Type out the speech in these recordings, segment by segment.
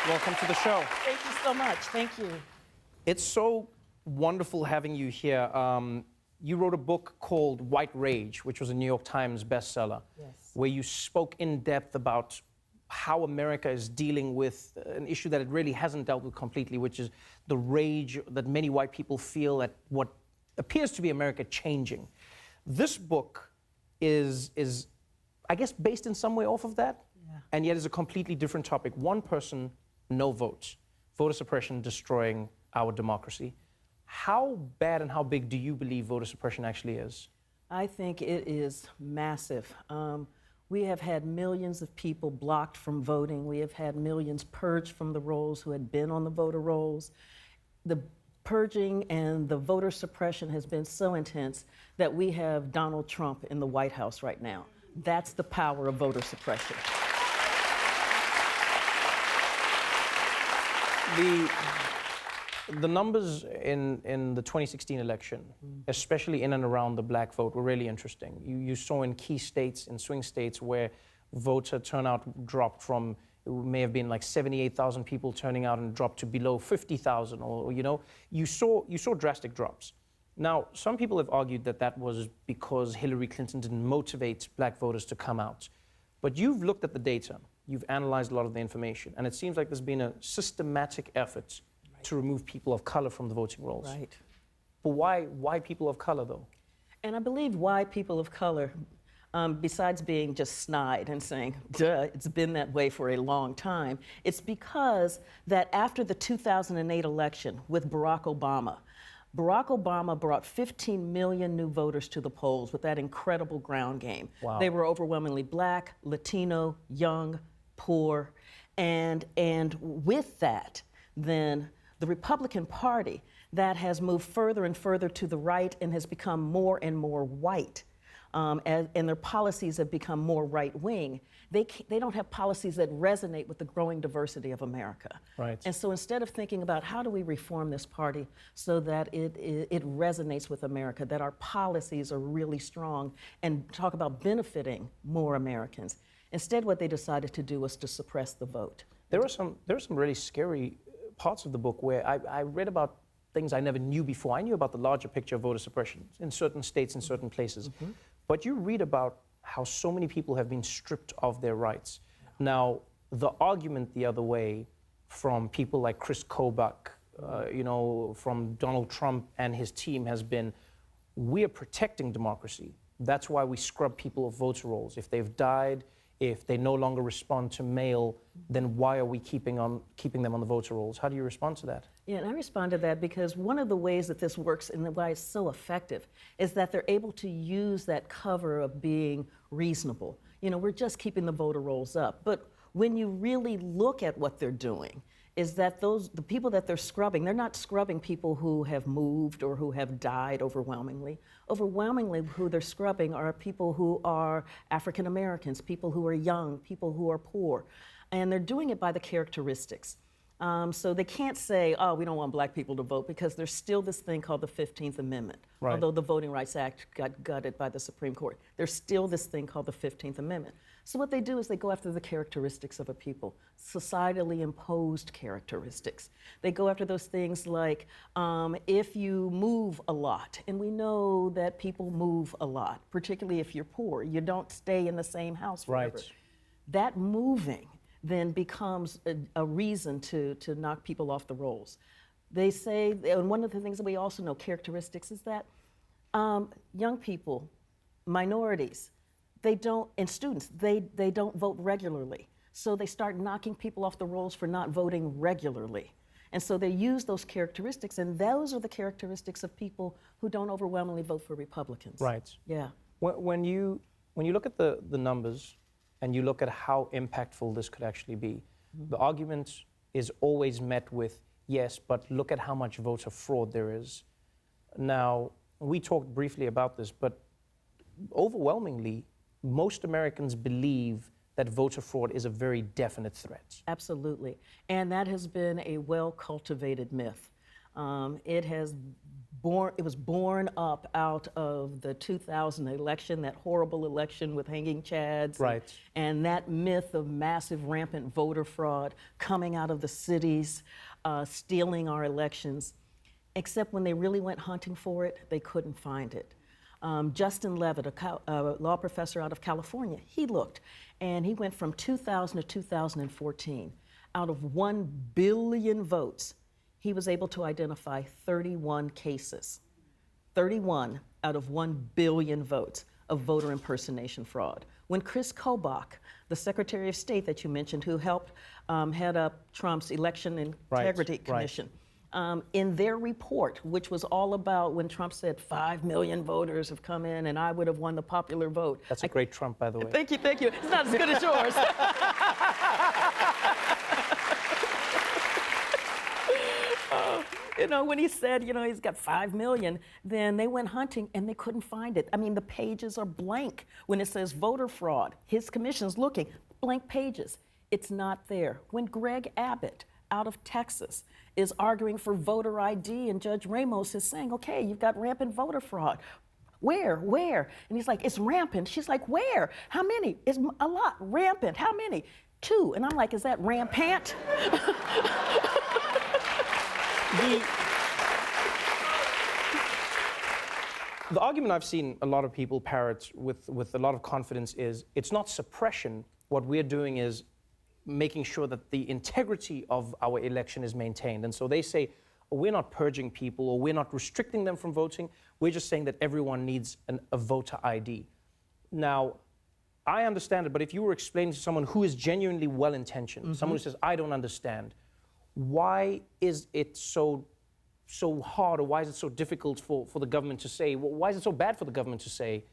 Welcome to the show. Thank you so much. Thank you. It's so wonderful having you here. You wrote a book called White Rage, which was a New York Times bestseller, Yes. where you spoke in depth about how America is dealing with an issue that it really hasn't dealt with completely, which is the rage that many white people feel at what appears to be America changing. This book is I guess, based in some way off of that, and yet is a completely different topic. One person, no votes. Voter suppression destroying our democracy. How bad and how big do you believe voter suppression actually is? I think it is massive. We have had millions of people blocked from voting. We have had millions purged from the rolls who had been on the voter rolls. The purging and the voter suppression has been so intense that we have Donald Trump in the White House right now. That's the power of voter suppression. The numbers in the 2016 election, especially in and around the black vote, were really interesting. You saw in key states, in swing states, where voter turnout dropped from, it may have been like 78,000 people turning out and dropped to below 50,000, or you saw drastic drops. Now, some people have argued that that was because Hillary Clinton didn't motivate black voters to come out. But you've looked at the data, you've analyzed a lot of the information, and it seems like there's been a systematic effort to remove people of color from the voting rolls. Right. But why people of color, though? And I believe why people of color, besides being just snide and saying, duh, it's been that way for a long time, it's because that after the 2008 election with Barack Obama brought 15 million new voters to the polls with that incredible ground game. Wow. They were overwhelmingly black, Latino, young, poor, and with that, then the Republican Party that has moved further and further to the right and has become more and more white, and their policies have become more right-wing. They don't have policies that resonate with the growing diversity of America. Right. And so instead of thinking about how do we reform this party so that it resonates with America, that our policies are really strong and talk about benefiting more Americans, instead what they decided to do was to suppress the vote. There are some really scary parts of the book where I read about things I never knew before. I knew about the larger picture of voter suppression in certain states, in certain places. But you read about how so many people have been stripped of their rights. Now, the argument the other way from people like Chris Kobach, from Donald Trump and his team has been, we are protecting democracy. That's why we scrub people of voter rolls. If they've died, if they no longer respond to mail, then why are we keeping them on the voter rolls? How do you respond to that? Yeah, and I respond to that because one of the ways that this works and why it's so effective is that they're able to use that cover of being reasonable. We're just keeping the voter rolls up. But when you really look at what they're doing, is that the people that they're scrubbing, they're not scrubbing people who have moved or who have died overwhelmingly. Overwhelmingly, who they're scrubbing are people who are African Americans, people who are young, people who are poor. And they're doing it by the characteristics. So they can't say, oh, we don't want black people to vote, because there's still this thing called the 15th Amendment. Right. Although the Voting Rights Act got gutted by the Supreme Court, there's still this thing called the 15th Amendment. So what they do is they go after the characteristics of a people, societally imposed characteristics. They go after those things like if you move a lot, and we know that people move a lot, particularly if you're poor, you don't stay in the same house forever. Right. That moving then becomes a reason to knock people off the rolls. They say, and one of the things that we also know, characteristics, is that young people, minorities, and students, they don't vote regularly. So they start knocking people off the rolls for not voting regularly. And so they use those characteristics, and those are the characteristics of people who don't overwhelmingly vote for Republicans. Right. Yeah. When you look at the numbers and you look at how impactful this could actually be, the argument is always met with, yes, but look at how much voter fraud there is. Now, we talked briefly about this, but overwhelmingly, most Americans believe that voter fraud is a very definite threat. Absolutely. And that has been a well-cultivated myth. It was born up out of the 2000 election, that horrible election with hanging chads. Right. And that myth of massive rampant voter fraud coming out of the cities, stealing our elections. Except when they really went hunting for it, they couldn't find it. Justin Levitt, a law professor out of California, he looked, and he went from 2000 to 2014. Out of 1 billion votes, he was able to identify 31 cases. 31 out of 1 billion votes of voter impersonation fraud. When Chris Kobach, the Secretary of State that you mentioned, who helped head up Trump's Election Integrity Commission, in their report, which was all about when Trump said 5 million voters have come in and I would have won the popular vote. That's a great Trump, by the way. Thank you, thank you. It's not as good as yours. When he said, he's got 5 million, then they went hunting and they couldn't find it. I mean, the pages are blank. When it says voter fraud, his commission's looking, blank pages. It's not there. When Greg Abbott, out of Texas, is arguing for voter ID, and Judge Ramos is saying, okay, you've got rampant voter fraud. Where? And he's like, it's rampant. She's like, where? How many? It's a lot. Rampant. How many? 2. And I'm like, is that rampant? The argument I've seen a lot of people parrot with a lot of confidence is it's not suppression. What we're doing is making sure that the integrity of our election is maintained. And so they say, oh, we're not purging people or we're not restricting them from voting. We're just saying that everyone needs a voter ID. Now, I understand it, but if you were explaining to someone who is genuinely well-intentioned, someone who says, I don't understand, why is it so hard, or why is it so difficult for the government to say, why is it so bad for the government to say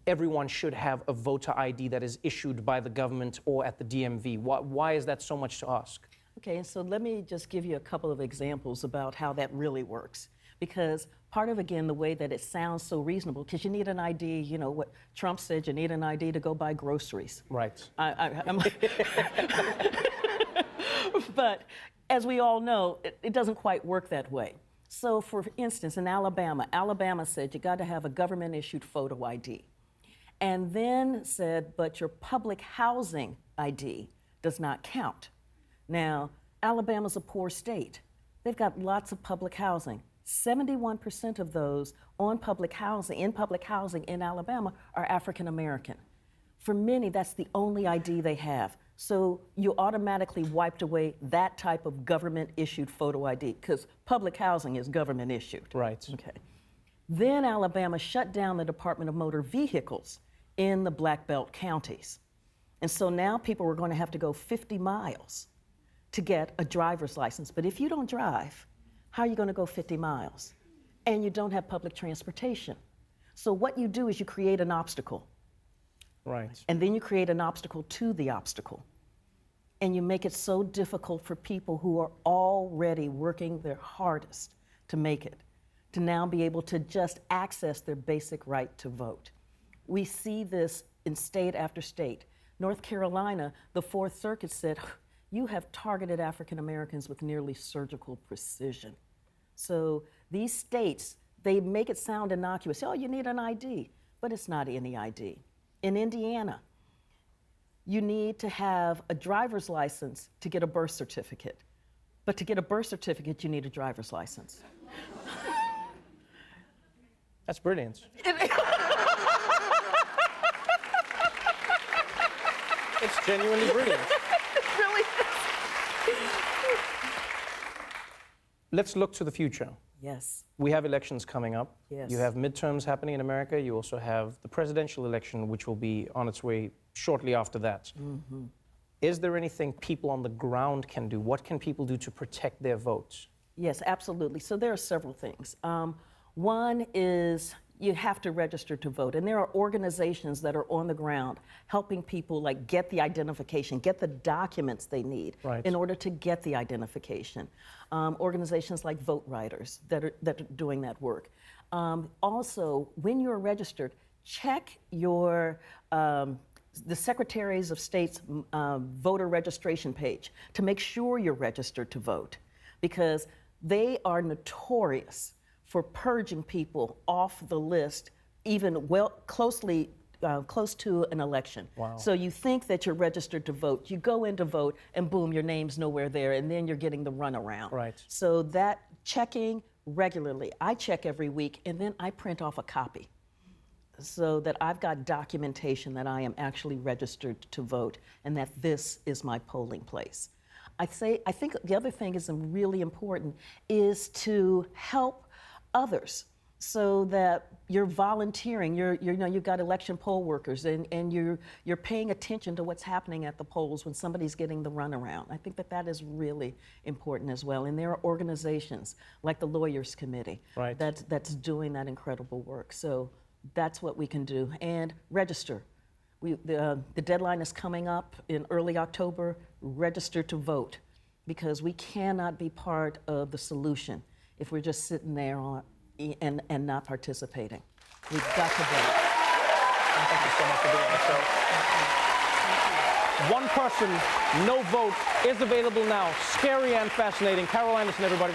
everyone should have a voter ID that is issued by the government or at the DMV? Why is that so much to ask? Okay, and so let me just give you a couple of examples about how that really works. Because part of, again, the way that it sounds so reasonable, because you need an ID, what Trump said, you need an ID to go buy groceries. Right. But as we all know, it doesn't quite work that way. So for instance, in Alabama said you got to have a government-issued photo ID. And then said, but your public housing ID does not count. Now, Alabama's a poor state. They've got lots of public housing. 71% of those in public housing in Alabama are African American. For many, that's the only ID they have. So you automatically wiped away that type of government-issued photo ID, because public housing is government-issued. Right. Okay. Then Alabama shut down the Department of Motor Vehicles in the Black Belt counties. And so now people were going to have to go 50 miles to get a driver's license. But if you don't drive, how are you going to go 50 miles? And you don't have public transportation. So what you do is you create an obstacle. Right. And then you create an obstacle to the obstacle. And you make it so difficult for people who are already working their hardest to make it, to now be able to just access their basic right to vote. We see this in state after state. North Carolina, the Fourth Circuit said, you have targeted African Americans with nearly surgical precision. So these states, they make it sound innocuous. Oh, you need an ID, but it's not any ID. In Indiana, you need to have a driver's license to get a birth certificate. But to get a birth certificate, you need a driver's license. That's brilliant. It's genuinely brilliant. It really is. Let's look to the future. Yes. We have elections coming up. Yes. You have midterms happening in America. You also have the presidential election, which will be on its way shortly after that. Mm-hmm. Is there anything people on the ground can do? What can people do to protect their votes? Yes, absolutely. So there are several things. One is you have to register to vote. And there are organizations that are on the ground helping people like get the identification, get the documents they need in order to get the identification. Organizations like Vote Riders that are doing that work. Also, when you're registered, check your the Secretaries of State's voter registration page to make sure you're registered to vote. Because they are notorious for purging people off the list, even close to an election. Wow. So you think that you're registered to vote, you go in to vote, and boom, your name's nowhere there, and then you're getting the runaround. Right. So that checking regularly, I check every week, and then I print off a copy so that I've got documentation that I am actually registered to vote and that this is my polling place. I think the other thing is really important is to help others so that you're volunteering, you've got election poll workers and you're paying attention to what's happening at the polls when somebody's getting the runaround. I think that is really important as well. And there are organizations like the Lawyers Committee right. that's doing that incredible work. So that's what we can do. And register. The deadline is coming up in early October. Register to vote, because we cannot be part of the solution if we're just sitting there and not participating. We've got to vote. Thank you so much for doing this. So, one person, no vote is available now. Scary and fascinating. Carol Anderson, everybody.